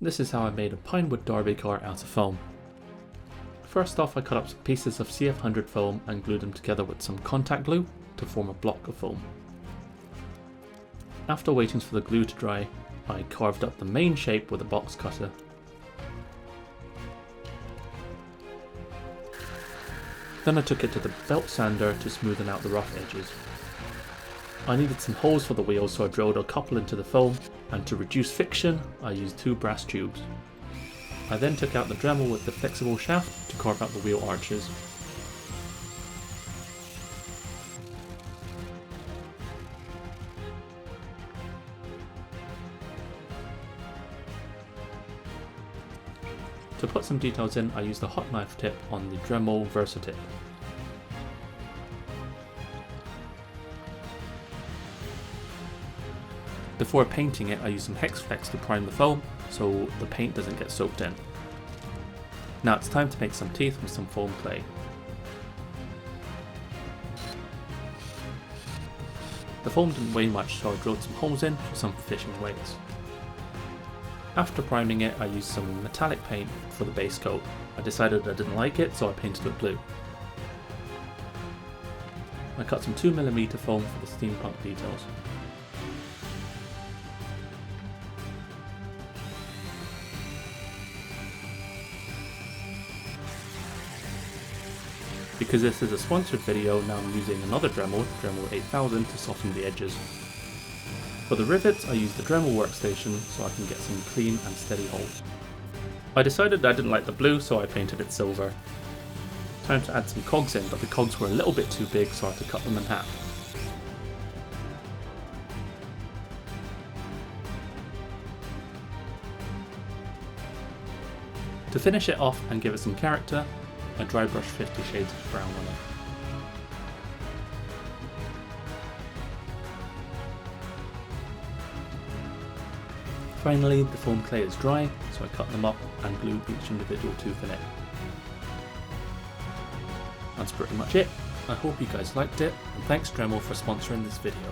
This is how I made a Pinewood Derby car out of foam. First off, I cut up some pieces of CF100 foam and glued them together with some contact glue to form a block of foam. After waiting for the glue to dry, I carved up the main shape with a box cutter. Then I took it to the belt sander to smoothen out the rough edges. I needed some holes for the wheels, so I drilled a couple into the foam, and to reduce friction I used 2 brass tubes. I then took out the Dremel with the flexible shaft to carve out the wheel arches. To put some details in, I used a hot knife tip on the Dremel Versatip. Before painting it, I used some Hex Flex to prime the foam so the paint doesn't get soaked in. Now it's time to make some teeth with some foam clay. The foam didn't weigh much, so I drilled some holes in for some fishing weights. After priming it, I used some metallic paint for the base coat. I decided I didn't like it, so I painted it blue. I cut some 2mm foam for the steampunk details. Because this is a sponsored video, now I'm using another Dremel 8000 to soften the edges. For the rivets, I used the Dremel Workstation so I can get some clean and steady holes. I decided I didn't like the blue, so I painted it silver. Time to add some cogs in, but the cogs were a little bit too big, so I had to cut them in half. To finish it off and give it some character, I dry brushed 50 shades of brown on it. Finally, the foam clay is dry, so I cut them up and glued each individual tooth in it. That's pretty much it. I hope you guys liked it, and thanks Dremel for sponsoring this video.